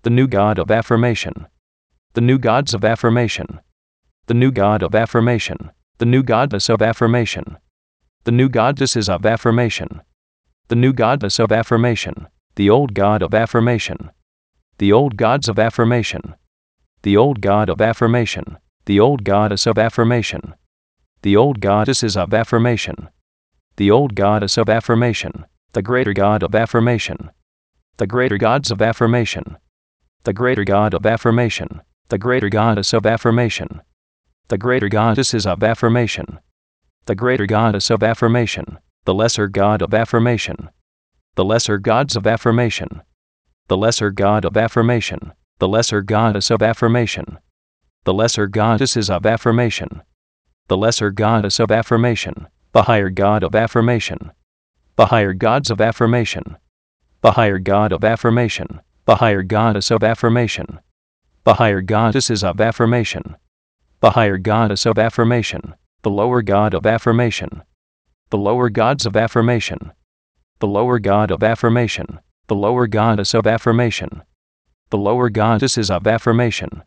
The new god of affirmation. The new gods of affirmation. The new god of affirmation. The new goddess of affirmation. The new goddesses of affirmation. The new goddess of affirmation. The old god of affirmation. The old gods of affirmation. The old god of affirmation. The old goddess of affirmation. The old goddesses of affirmation. The old goddess of affirmation. The greater god of affirmation. The greater gods of affirmation. The greater god of affirmation. The greater goddess of affirmation. The greater goddesses of affirmation. The greater goddess of affirmation. The lesser god of affirmation. The lesser gods of affirmation. The lesser god of affirmation. The lesser goddess of affirmation. The lesser goddesses of affirmation. The lesser goddess of affirmation. The higher god of affirmation. The higher gods of affirmation. The higher god of affirmation. The higher goddess of affirmation. The higher goddesses of affirmation. The higher goddess of affirmation. The lower god of affirmation. The lower gods of affirmation. The lower god of affirmation. The lower goddess of affirmation. The lower goddesses of affirmation.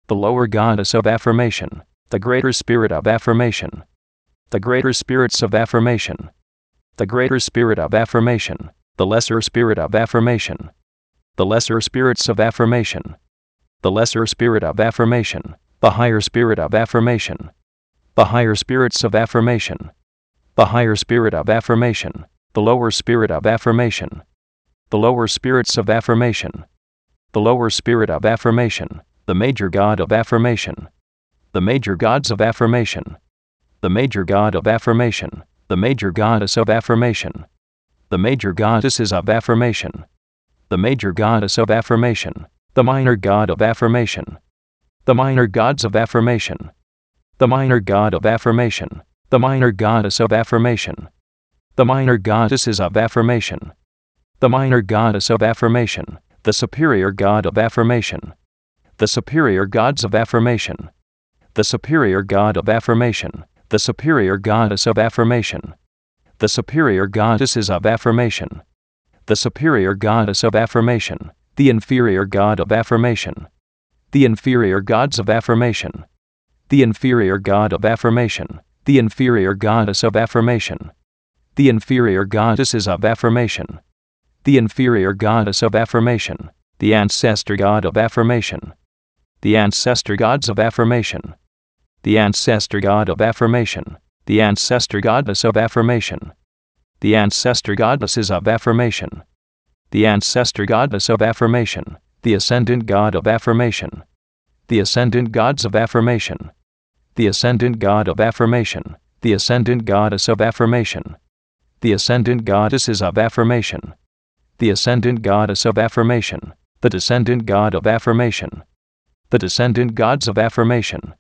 The lower goddess of affirmation. The greater spirit of affirmation. The greater spirits of affirmation. The greater spirit of affirmation. The lesser spirit of affirmation. The lesser spirits of affirmation. The lesser spirit of affirmation. The higher spirit of affirmation. The higher spirits of affirmation. The higher spirit of affirmation. The lower spirit of affirmation. The lower spirits of affirmation. The lower spirit of affirmation. The major god of affirmation. The major gods of affirmation. The major god of affirmation. The major goddess of affirmation. The major goddesses of affirmation. The major goddess of affirmation. The minor god of affirmation. The minor gods of affirmation. The minor god of affirmation. The minor goddess of affirmation. The minor goddesses of affirmation. The minor goddess of affirmation. The superior god of affirmation. The superior gods of affirmation. The superior god of affirmation. The superior goddess of affirmation. The superior goddesses of affirmation. The superior goddess of affirmation. The inferior god of affirmation. The inferior gods of affirmation. The inferior god of affirmation. The inferior goddess of affirmation. The inferior goddesses of affirmation. The inferior goddess of affirmation. The ancestor god of affirmation. The ancestor gods of affirmation. The ancestor god of affirmation. The ancestor goddess of affirmation. The ancestor goddesses of affirmation. The ancestor goddess of affirmation. The ascendant god of affirmation. The ascendant gods of affirmation. The ascendant god of affirmation. The ascendant goddess of affirmation. The ascendant goddesses of affirmation. The ascendant goddess of affirmation. The descendant god of affirmation. The descendant gods of affirmation.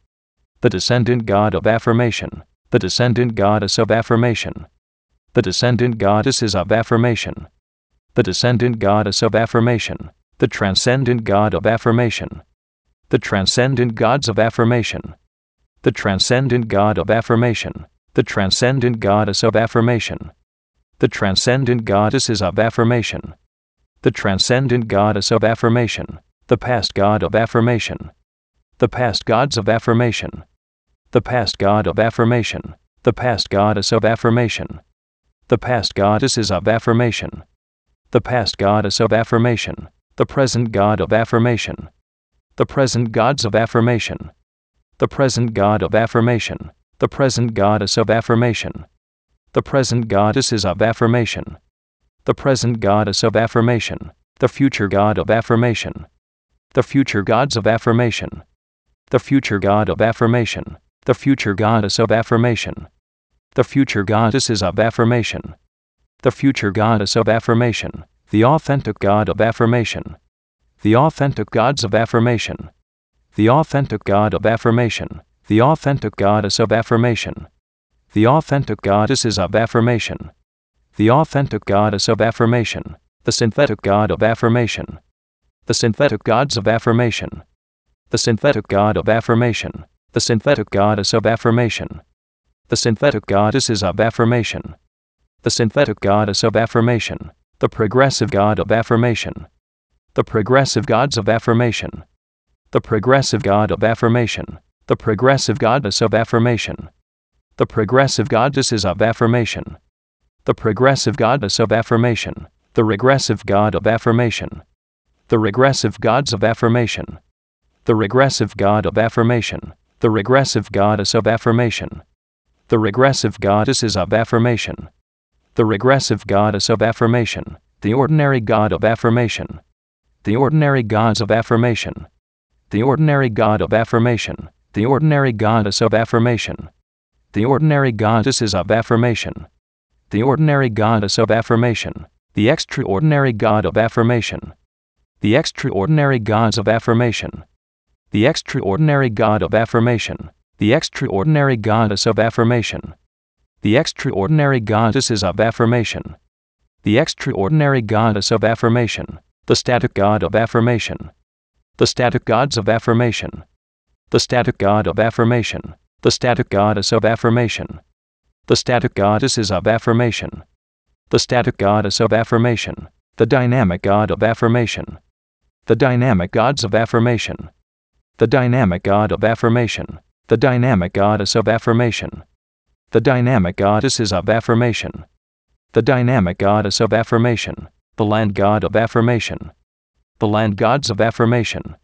The descendant god of affirmation. The descendant goddess of affirmation. The descendant goddesses of affirmation. The descendant goddess of affirmation. The transcendent god of affirmation. The transcendent gods of affirmation. The transcendent god of affirmation. The transcendent goddess of affirmation. The transcendent goddesses of affirmation. The transcendent goddess of affirmation. The past god of affirmation. The past gods of affirmation. The past god of affirmation. The past goddess of affirmation. The past goddesses of affirmation. The past goddess of affirmation. The present god of affirmation. The present gods of affirmation. The present god of affirmation. The present goddess of affirmation. The present goddesses of affirmation. The present goddess of affirmation. The future god of affirmation. The future gods of affirmation. The future god of affirmation. The future goddess of affirmation. The future goddesses of affirmation. The future goddess of affirmation. The authentic god of affirmation. The authentic gods of affirmation. The authentic god of affirmation. The authentic goddess of affirmation. The authentic goddesses of affirmation. The authentic goddess of affirmation. The synthetic god of affirmation. The synthetic gods of affirmation. The synthetic god of affirmation. The synthetic goddess of affirmation. The synthetic goddesses of affirmation. The synthetic goddess of affirmation. The progressive god of affirmation. The progressive gods of affirmation. The progressive god of affirmation. The progressive goddess of affirmation. The progressive goddesses of affirmation. The progressive goddess of affirmation. The regressive god of affirmation. The regressive gods of affirmation. The regressive god of affirmation. The regressive goddess of affirmation. The regressive goddesses of affirmation. The regressive goddess of affirmation. The ordinary god of affirmation. The ordinary gods of affirmation. The ordinary god of affirmation. The ordinary goddess of affirmation. The ordinary goddesses of affirmation. The ordinary goddess of affirmation. The extraordinary god of affirmation. The extraordinary gods of affirmation. The extraordinary god of affirmation. The extraordinary goddess of affirmation. The extraordinary goddesses of affirmation. The extraordinary goddess of affirmation. The static god of affirmation. The static gods of affirmation. The static god of affirmation. The static goddess of affirmation. The static goddesses of affirmation. The static goddess of affirmation. The dynamic god of affirmation. The dynamic gods of affirmation. The dynamic god of affirmation. The dynamic goddess of affirmation. The dynamic goddesses of affirmation. The dynamic goddess of affirmation. The land god of affirmation. The land gods of affirmation.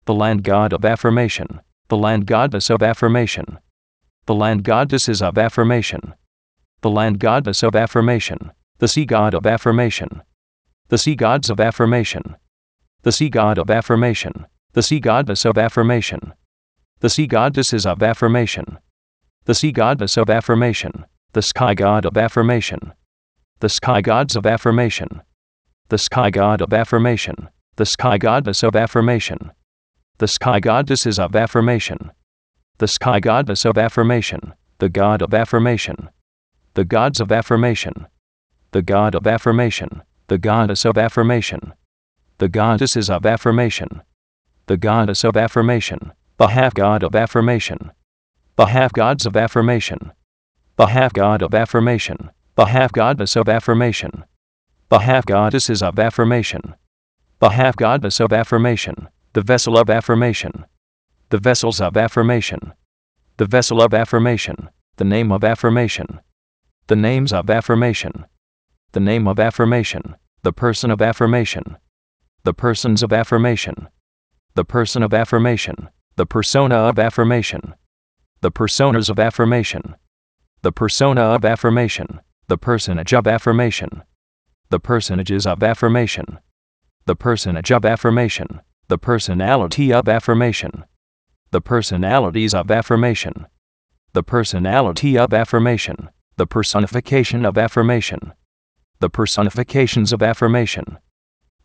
The land god of affirmation. The land goddess of affirmation. The land goddesses of affirmation. The land goddess of affirmation. The sea god of affirmation. The sea gods of affirmation. The sea god of affirmation. The sea goddess of affirmation. The sea goddesses of affirmation. The sea goddess of affirmation. The sky god of affirmation. The sky gods of affirmation. The sky god of affirmation. The sky goddess of affirmation. The sky goddesses of affirmation. The sky goddess of affirmation. The god of affirmation. The gods of affirmation. The god of affirmation. The goddess of affirmation. The goddesses of affirmation. The goddess of affirmation. The half god of affirmation. The half gods of affirmation. The half god of affirmation. The half goddess of affirmation. The half goddesses of affirmation. The half goddess of affirmation. The vessel of affirmation. The vessels of affirmation. The vessel of affirmation. The name of affirmation. The names of affirmation. The name of affirmation. The person of affirmation. The persons of affirmation. The person of affirmation. The persona of affirmation. The personas of affirmation. The persona of affirmation. The personage of affirmation. The personages of affirmation. The personage of affirmation. The personality of affirmation. The personalities of affirmation. The personality of affirmation. The personification of affirmation. The personifications of affirmation.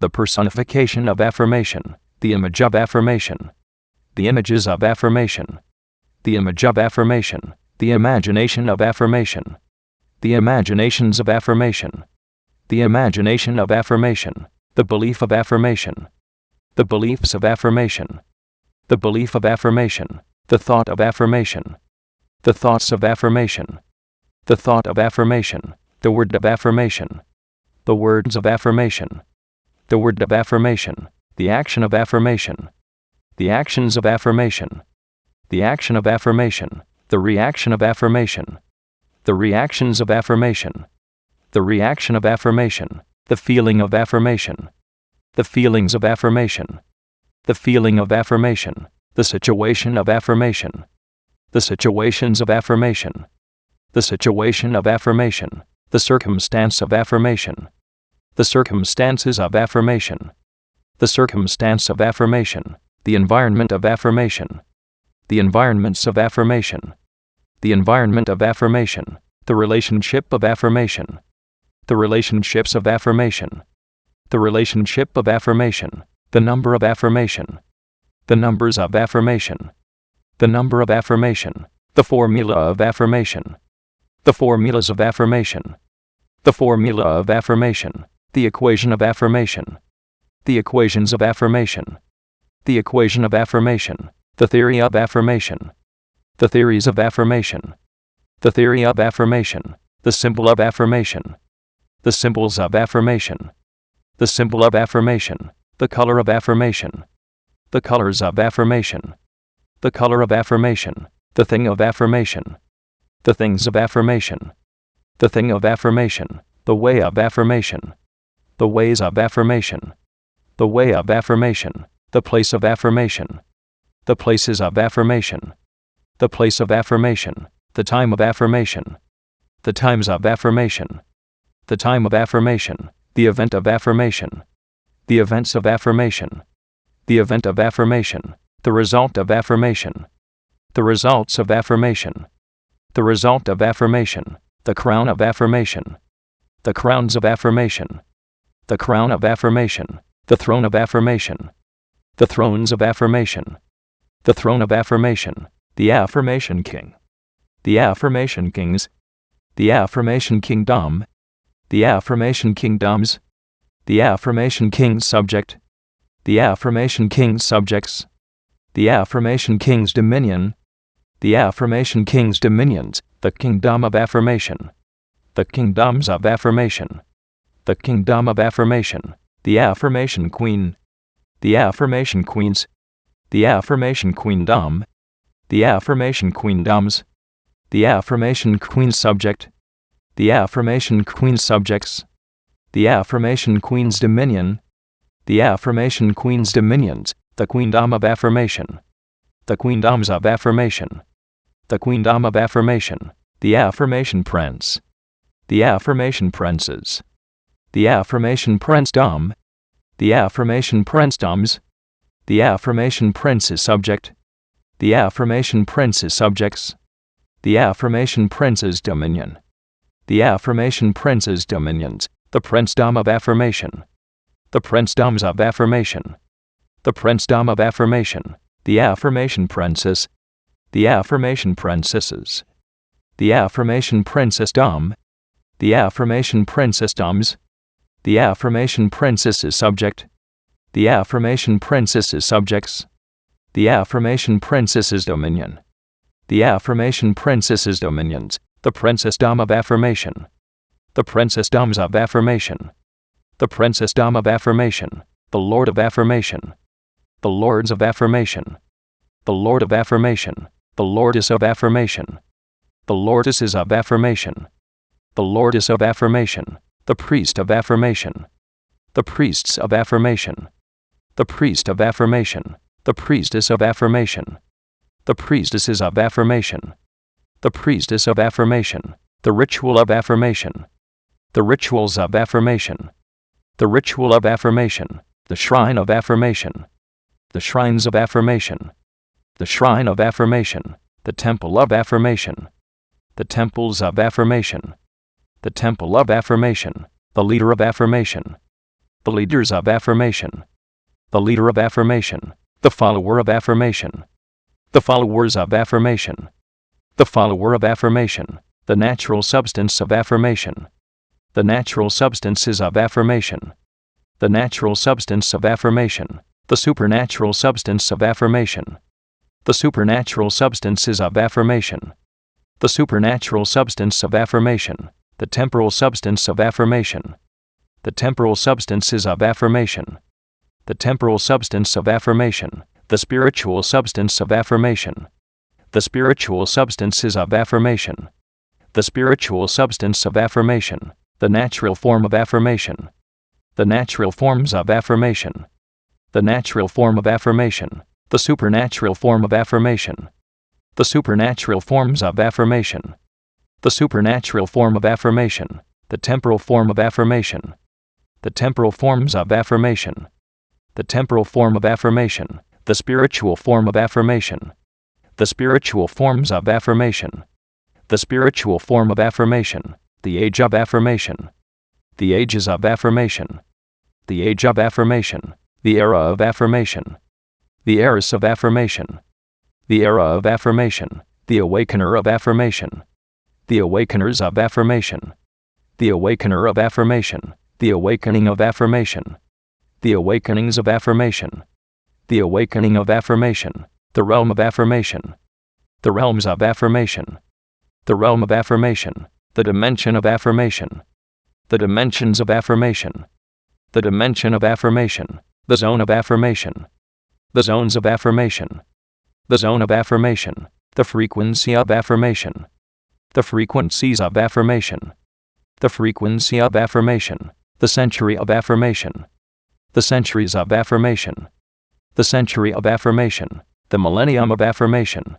The personification of affirmation. The image of affirmation. The images of affirmation. The image of affirmation. The imagination of affirmation. The imaginations of affirmation. The imagination of affirmation. The belief of affirmation. The beliefs of affirmation. The belief of affirmation. The thought of affirmation. The thoughts of affirmation. The thought of affirmation. The word of affirmation. The words of affirmation. The word of affirmation. The action of affirmation. The actions of affirmation. The action of affirmation. The reaction of affirmation. The reactions of affirmation. The reaction of affirmation. The feeling of affirmation. The feelings of affirmation. The feeling of affirmation. The situation of affirmation. The situations of affirmation. The situation of affirmation. The circumstance of affirmation. The circumstances of affirmation. The circumstance of affirmation. The environment of affirmation. The environments of affirmation. The environment of affirmation. The relationship of affirmation. The relationships of affirmation. The relationship of affirmation. The number of affirmation. The numbers of affirmation. The number of affirmation. The formula of affirmation. The formulas of affirmation. The formula of affirmation. The equation of affirmation. The equations of affirmation. The equation of affirmation. The theory of affirmation. The theories of affirmation. The theory of affirmation. The symbol of affirmation. The symbols of affirmation. The symbol of affirmation. The color of affirmation. The colors of affirmation. The color of affirmation. The thing of affirmation. The things of affirmation. The thing of affirmation. The way of affirmation. The ways of affirmation. The way of affirmation. The place of affirmation. The places of affirmation. The place of affirmation. The time of affirmation. The times of affirmation. The time of affirmation. The event of affirmation. The events of affirmation. The event of affirmation. The result of affirmation. The results of affirmation. The result of affirmation. The crown of affirmation. The crowns of affirmation. The crown of affirmation. The throne of affirmation. The thrones of affirmation. The throne of affirmation. The affirmation king. The affirmation kings. The affirmation kingdom. The affirmation kingdoms. The affirmation king's subject. The affirmation king's subjects. The affirmation king's dominion. The affirmation king's dominions. The kingdom of affirmation. The kingdoms of affirmation. The kingdom of affirmation. The affirmation queen. The affirmation queens. The affirmation queendom. The affirmation queendoms. The affirmation queen subject. The affirmation queen subjects. The affirmation queen's dominion. The affirmation queen's dominions. The queendom of affirmation. The queendoms of affirmation. The queendom of affirmation. The affirmation prince. The affirmation princes. The affirmation princedom. The affirmation princedoms. The affirmation prince's subject. The affirmation prince's subjects. The affirmation prince's dominion. The affirmation prince's dominions. The princedom of affirmation. The princedoms of affirmation. The princedom of affirmation. The affirmation princess. The affirmation princesses. The affirmation princessdom. The affirmation princessdoms. The affirmation princess's subject. The affirmation princess's subjects. The affirmation princess's dominion. The affirmation princess's dominions. The princessdom of affirmation. The princessdoms of affirmation. The princessdom of affirmation. The lord of affirmation. The lords of affirmation. The lord of affirmation. The lordess of affirmation. The lordesses of affirmation. The lordess of affirmation. The priest of affirmation. The priests of affirmation. The priest of affirmation. The priestess of affirmation. The priestesses of affirmation. The priestess of affirmation. The ritual of affirmation. The rituals of affirmation. The ritual of affirmation. The shrine of affirmation. The shrines of affirmation. The shrine of affirmation. The temple of affirmation. The temples of affirmation. The temple of affirmation. The leader of affirmation. The leaders of affirmation. The leader of affirmation. The follower of affirmation. The followers of affirmation. The follower of affirmation. The natural substance of affirmation. The natural substances of affirmation. The natural substance of affirmation. The supernatural substance of affirmation. The supernatural substances of affirmation. The supernatural substance of affirmation. The temporal substance of affirmation. The temporal substances of affirmation. The temporal substance of affirmation. The spiritual substance of affirmation. The spiritual substances of affirmation. The spiritual substance of affirmation. The natural form of affirmation. The natural forms of affirmation. The natural form of affirmation. The supernatural form of affirmation. The supernatural forms of affirmation. The supernatural form of affirmation. The temporal form of affirmation. The temporal forms of affirmation. The temporal form of affirmation. The spiritual form of affirmation. The spiritual forms of affirmation. The spiritual form of affirmation. The age of affirmation. The ages of affirmation. The age of affirmation. The era of affirmation. The heiress of affirmation. The era of affirmation. The awakener of affirmation. The awakeners of affirmation. The awakener of affirmation. The awakening of affirmation. The awakenings of affirmation. The awakening of affirmation. The realm of affirmation. The realms of affirmation. The realm of affirmation. The dimension of affirmation. The dimensions of affirmation. The dimension of affirmation. The zone of affirmation. The zones of affirmation. The zone of affirmation. The frequency of affirmation. The frequencies of affirmation. The frequency of affirmation. The century of affirmation. The centuries of affirmation. The century of affirmation. The millennium of affirmation.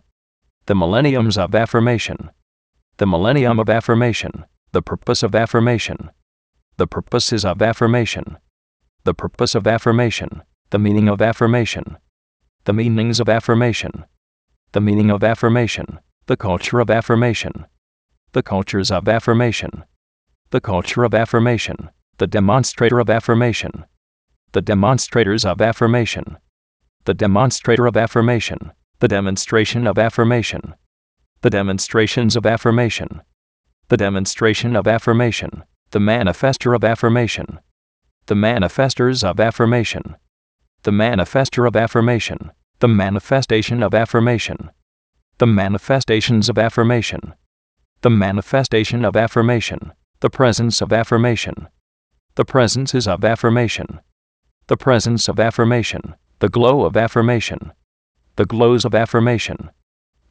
The millenniums of affirmation. The millennium of affirmation. The purpose of affirmation. The purposes of affirmation. The purpose of affirmation. The meaning of affirmation. The meanings of affirmation. The meaning of affirmation. The culture of affirmation. The cultures of affirmation. The culture of affirmation. The demonstrator of affirmation. The demonstrators of affirmation. The demonstrator of affirmation. The demonstration of affirmation. The demonstrations of affirmation. The demonstration of affirmation. The manifester of affirmation. The manifestors of affirmation. The manifester of affirmation. The manifestation of affirmation. The manifestations of affirmation. The manifestation of affirmation. The presence of affirmation. The presences of affirmation. The presence of affirmation. The glow of affirmation. The glows of affirmation.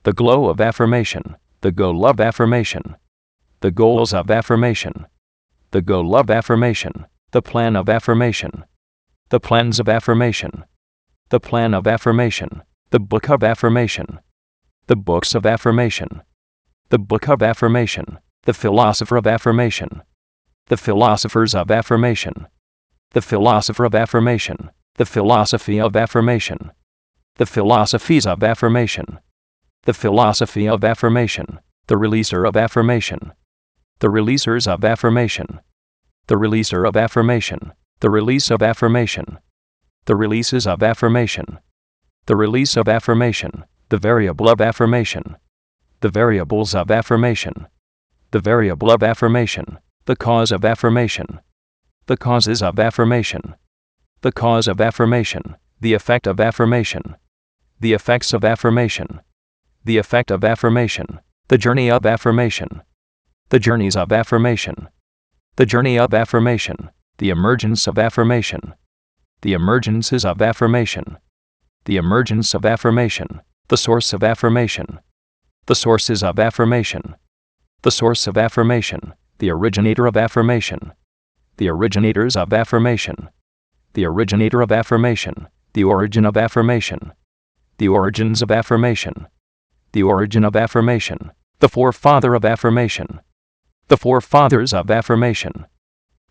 The glow of affirmation. The goal of affirmation. The goals of affirmation. The goal of affirmation. The plan of affirmation. The plans of affirmation. The plan of affirmation. The book of affirmation. The books of affirmation. The book of affirmation. The philosopher of affirmation. The philosophers of affirmation. The philosopher of affirmation. The philosophy of affirmation. The philosophies of affirmation. The philosophy of affirmation. The releaser of affirmation. The releasers of affirmation. The releaser of affirmation. The release of affirmation. The releases of affirmation. The release of affirmation. The variable of affirmation. The variables of affirmation. The variable of affirmation. The cause of affirmation. The causes of affirmation. The cause of affirmation. The effect of affirmation. The effects of affirmation. The effect of affirmation. The journey of affirmation. The journeys of affirmation. The journey of affirmation. The emergence of affirmation. The emergences of affirmation. The emergence of affirmation. The source of affirmation. The sources of affirmation. The source of affirmation. The originator of affirmation. The originators of affirmation. The originator of affirmation. The origin of affirmation. The origins of affirmation. The origin of affirmation. The forefather of affirmation. The forefathers of affirmation.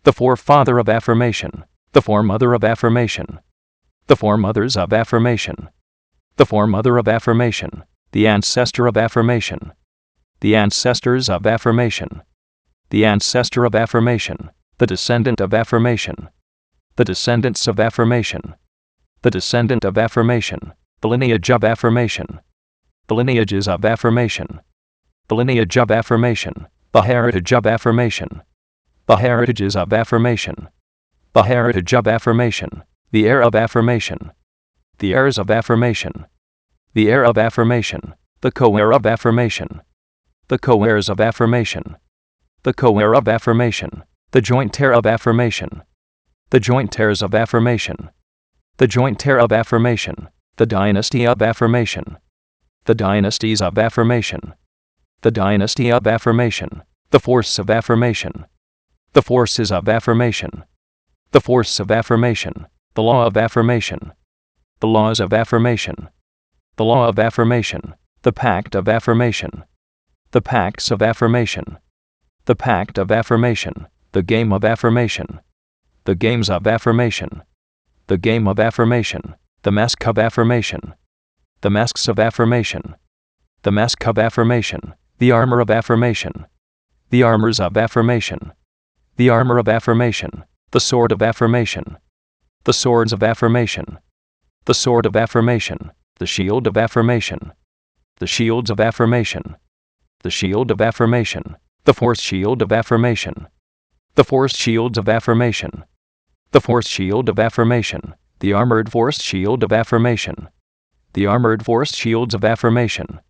The forefather of affirmation. The foremother of affirmation. The foremothers of affirmation. The foremother of affirmation. The ancestor of affirmation. The ancestors of affirmation. The ancestor of affirmation. The descendant of affirmation. The descendants of affirmation. The descendant of affirmation. The lineage of affirmation. The lineages of affirmation. The lineage of affirmation. The heritage of affirmation. The heritages of affirmation. The heritage of affirmation. The heir of affirmation. The heirs of affirmation. The heir of affirmation. The co-heir of affirmation. The co-heirs of affirmation. The co-heir of affirmation. The joint heir of affirmation. The joint heirs of affirmation. The joint heir of affirmation. The dynasty of affirmation. The dynasties of affirmation. The dynasty of affirmation. The force of affirmation. The forces of affirmation. The force of affirmation. The law of affirmation. The laws of affirmation. The law of affirmation. The pact of affirmation. The pacts of affirmation. The pact of affirmation. The game of affirmation. The games of affirmation. The game of affirmation. The mask of affirmation. The masks of affirmation. The mask of affirmation. The armor of affirmation. The armors of affirmation. The armor of affirmation. The sword of affirmation. The swords of affirmation. The sword of affirmation. The shield of affirmation. The shields of affirmation. The shield of affirmation. The force shield of affirmation. The force shields of affirmation. The force shield of affirmation. The armored force shield of affirmation. The armored force shields of affirmation.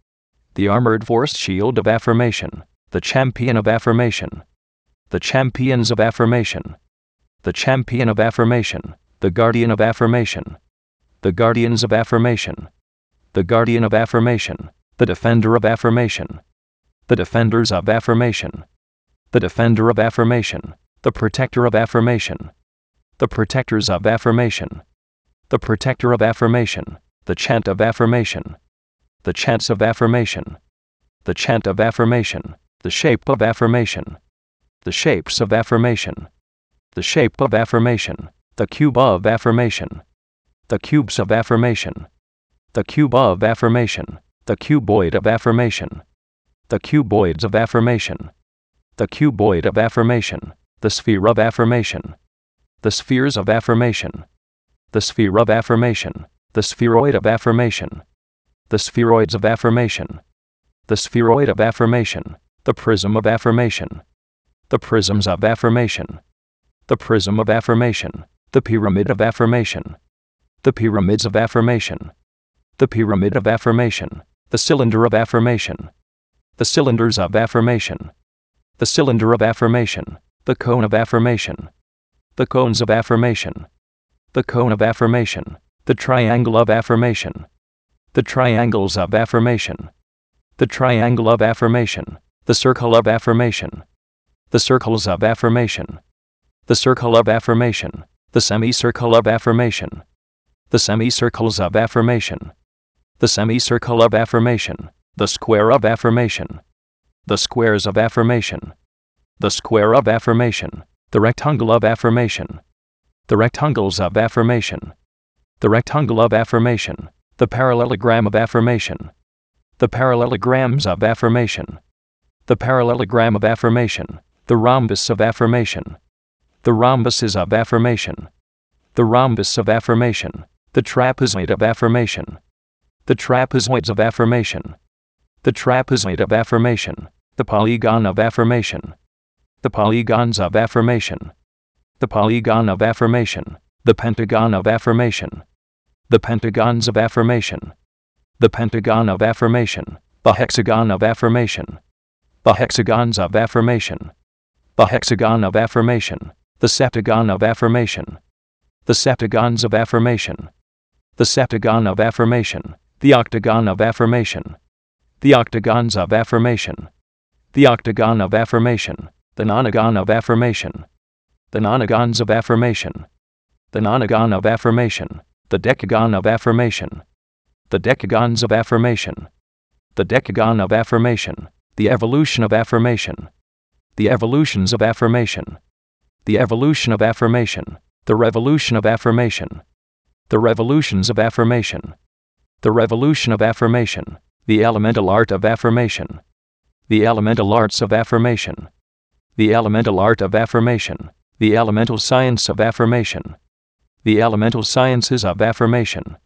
The armored force shield of affirmation. The champion of affirmation. The champions of affirmation. The champion of affirmation. the guardian of affirmation, the guardians of affirmation, the guardian of affirmation, the defender of affirmation, the defenders of affirmation, the defender of affirmation, the protector of affirmation, the protectors of affirmation, the protector of affirmation, the chant of affirmation, the chants of affirmation, the chant of affirmation, the shape of affirmation, the shapes of affirmation, the shape of affirmation, the cube of affirmation, the cubes of affirmation, the cube of affirmation, the cuboid of affirmation, the cuboids of affirmation, the cuboid of affirmation, the sphere of affirmation, the spheres of affirmation, the sphere of affirmation, the spheroid of affirmation, the spheroids of affirmation, the spheroid of affirmation, the prism of affirmation, the prisms of affirmation, the prism of affirmation, the pyramid of affirmation, the pyramids of affirmation, the pyramid of affirmation, the cylinder of affirmation, the cylinders of affirmation, the cylinder of affirmation, the cone of affirmation, the cones of affirmation, the cone of affirmation, the triangle of affirmation, the triangles of affirmation, the triangle of affirmation, the circle of affirmation, the circles of affirmation, the circle of affirmation, the semicircle of affirmation, the semicircles of affirmation, the semicircle of affirmation, the square of affirmation, the squares of affirmation, the square of affirmation, the rectangle of affirmation, the rectangles of affirmation, the rectangle of affirmation, the parallelogram of affirmation, the parallelograms of affirmation, the parallelogram of affirmation, the rhombus of affirmation, the rhombuses of affirmation, the rhombus of affirmation, the trapezoid of affirmation, the trapezoids of affirmation, the trapezoid of affirmation, the polygon of affirmation, the polygons of affirmation, the polygon of affirmation, the pentagon of affirmation, the pentagons of affirmation, the pentagon of affirmation, the hexagon of affirmation, the hexagons of affirmation, the hexagon of affirmation, the septagon of affirmation, the septagons of affirmation, the septagon of affirmation, the octagon of affirmation, the octagons of affirmation, the octagon of affirmation, the nonagon of affirmation, the nonagons of affirmation, the nonagon of affirmation, the decagon of affirmation, the decagons of affirmation, the decagon of affirmation, the evolution of affirmation, the evolutions of affirmation, the evolution of affirmation, the revolution of affirmation, the revolutions of affirmation, the revolution of affirmation, the elemental art of affirmation, the elemental arts of affirmation, the elemental art of affirmation, the elemental science of affirmation, the elemental sciences of affirmation,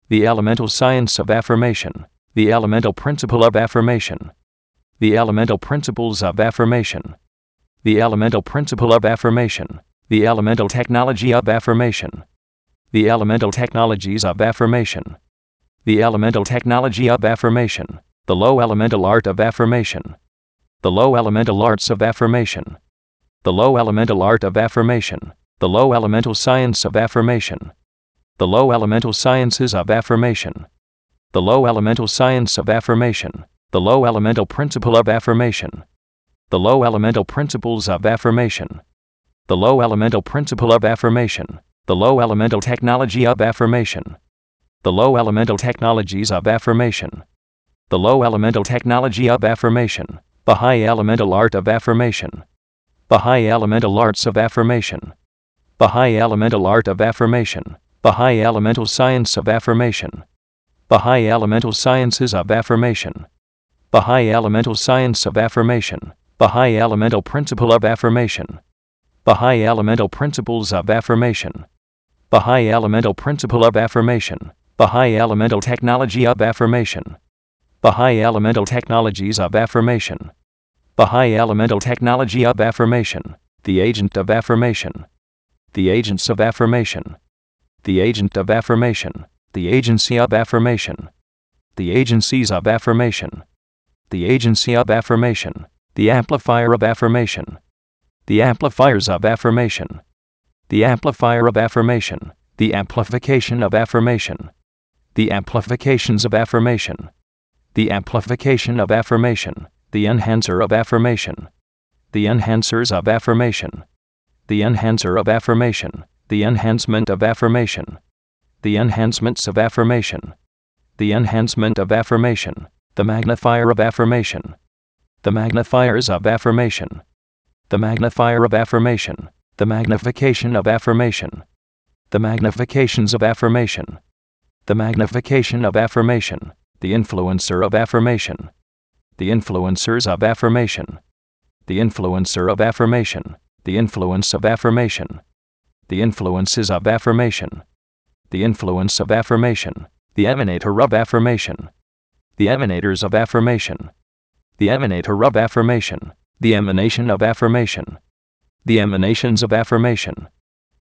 the elemental science of affirmation, the elemental principle of affirmation, the elemental principles of affirmation, the elemental principle of affirmation, the elemental technology of affirmation, the elemental technologies of affirmation, the elemental technology of affirmation, the low elemental art of affirmation, the low elemental arts of affirmation, the low elemental art of affirmation, the low elemental science of affirmation, the low elemental sciences of affirmation, the low elemental science of affirmation, the low elemental principle of affirmation, the low elemental principles of affirmation, the low elemental principle of affirmation, the low elemental technology of affirmation, the low elemental technologies of affirmation, the low elemental technology of affirmation, the high elemental art of affirmation, the high elemental arts of affirmation, the high elemental art of affirmation, the high elemental science of affirmation, the high elemental sciences of affirmation, the high elemental science of affirmation, the high elemental principle of affirmation, the high elemental principles of affirmation, the high elemental principle of affirmation, the high elemental technology of affirmation, the high elemental technologies of affirmation, the high elemental technology of affirmation, the agent of affirmation, the agents of affirmation, the agent of affirmation, the agency of affirmation, the agencies of affirmation, the agency of affirmation, the amplifier of affirmation, the amplifiers of affirmation, the amplifier of affirmation, the amplification of affirmation, the amplifications of affirmation, the amplification of affirmation, the enhancer of affirmation, the enhancers of affirmation, the enhancer of affirmation, the enhancement of affirmation, the enhancements of affirmation, the enhancement of affirmation, the magnifier of affirmation, the magnifiers of affirmation, the magnifier of affirmation, the magnification of affirmation, the magnifications of affirmation, the magnification of affirmation, the influencer of affirmation, the influencers of affirmation, the influencer of affirmation, the influence of affirmation, the influences of affirmation, the influence of affirmation, the emanator of affirmation, the emanators of affirmation, the emanator of affirmation, the emanation of affirmation, the emanations of affirmation,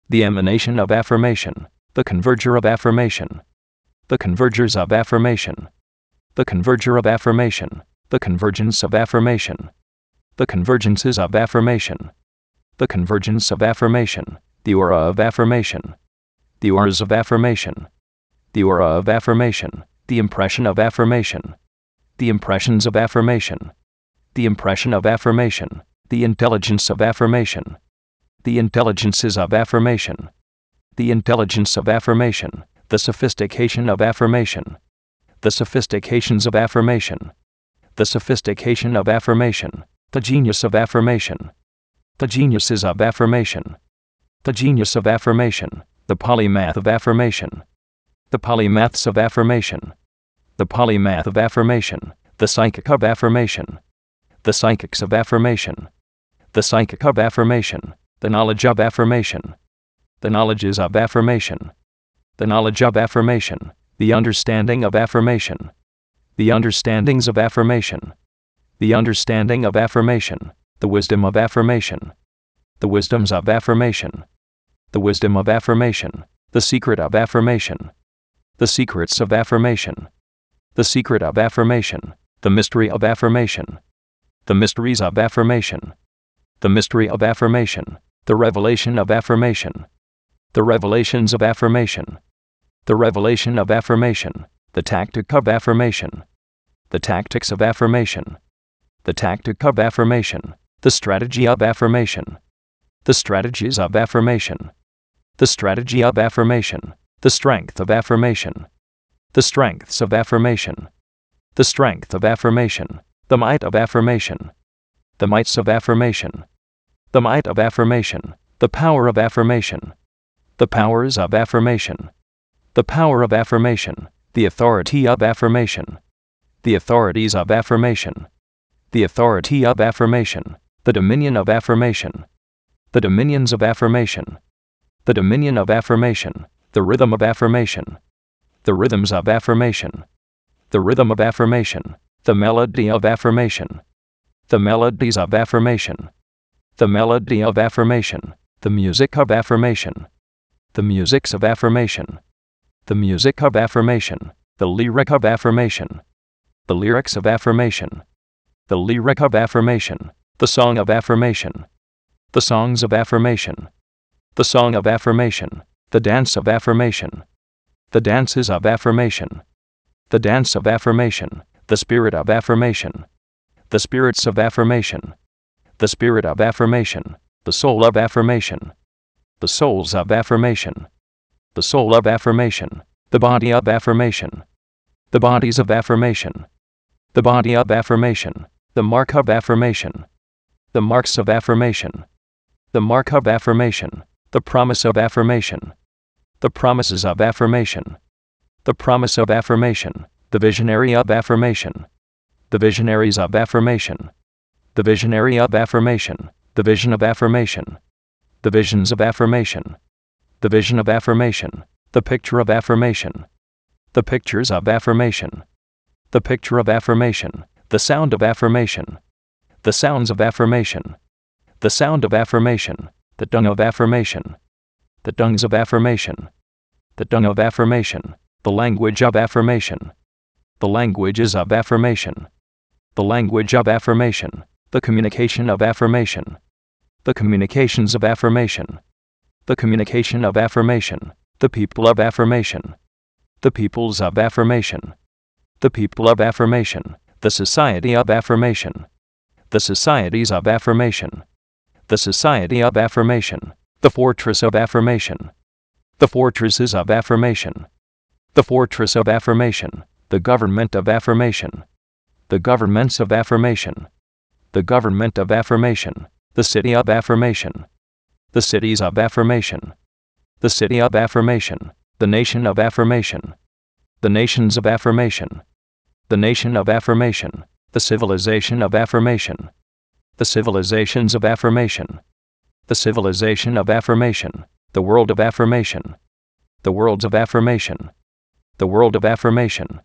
the emanation of affirmation, the converger of affirmation, the convergers of affirmation, the converger of affirmation, the convergence of affirmation, the convergences of affirmation, the convergence of affirmation, the aura of affirmation, the auras of affirmation, the aura of affirmation, the impression of affirmation, the impressions of affirmation, the impression of affirmation, the intelligence of affirmation, the intelligences of affirmation, the intelligence of affirmation, the sophistication of affirmation, the sophistications of affirmation, the sophistication of affirmation, the genius of affirmation, the geniuses of affirmation, the genius of affirmation, the polymath of affirmation, the polymaths of affirmation, the polymath of affirmation, the psychic of affirmation, the psychics of affirmation, the psychic of affirmation, the knowledge of affirmation, the knowledges of affirmation, the knowledge of affirmation, the understanding of affirmation, the understandings of affirmation, the understanding of affirmation, the wisdom of affirmation, the wisdoms of affirmation, the wisdom of affirmation, the secret of affirmation, the secrets of affirmation, the secret of affirmation, the mystery of affirmation, the mysteries of affirmation, the mystery of affirmation, the revelation of affirmation, the revelations of affirmation, the revelation of affirmation, the tactic of affirmation, the tactics of affirmation, the tactic of affirmation, the strategy of affirmation, the strategies of affirmation, the strategy of affirmation, the strength of affirmation, the strengths of affirmation, the strength of affirmation, the might of affirmation, the mights of affirmation, the might of affirmation, the power of affirmation, the powers of affirmation, the power of affirmation, the authority of affirmation, the authorities of affirmation, the authority of affirmation, the dominion of affirmation, the dominions of affirmation, the dominion of affirmation, the rhythm of affirmation, the rhythms of affirmation, the rhythm of affirmation, the melody of affirmation, the melodies of affirmation, the melody of affirmation, the music of affirmation, the musics of affirmation, the music of affirmation, the lyric of affirmation, the lyrics of affirmation, the lyric of affirmation, the song of affirmation, the songs of affirmation, the song of affirmation, the dance of affirmation, the dances of affirmation, the dance of affirmation, the spirit of affirmation, the spirits of affirmation, the spirit of affirmation, the soul of affirmation, the souls of affirmation, the soul of affirmation, the body of affirmation, the bodies of affirmation, the body of affirmation, the mark of affirmation, the marks of affirmation, the mark of affirmation, the promise of affirmation, the promises of affirmation, the promise of affirmation, the visionary of affirmation, the visionaries of affirmation, the visionary of affirmation, the vision of affirmation, the visions of affirmation, the vision of affirmation, the picture of affirmation, the pictures of affirmation, the picture of affirmation, the sound of affirmation, the sounds of affirmation, the sound of affirmation, the dung of affirmation, the dungs of affirmation, the dung of affirmation, the language of affirmation, the languages of affirmation, the language of affirmation, the communication of affirmation, the communications of affirmation, the communication of affirmation, the people of affirmation, the peoples of affirmation, the people of affirmation, the society of affirmation, the societies of affirmation, the society of affirmation, the fortress of affirmation, the fortresses of affirmation, the fortress of affirmation, the government of affirmation, the governments of affirmation, the government of affirmation, the city of affirmation, the cities of affirmation, the city of affirmation, the nation of affirmation, the nations of affirmation, the nation of affirmation, the civilization of affirmation, the civilizations of affirmation, the civilization of affirmation, the world of affirmation, the worlds of affirmation, the world of affirmation,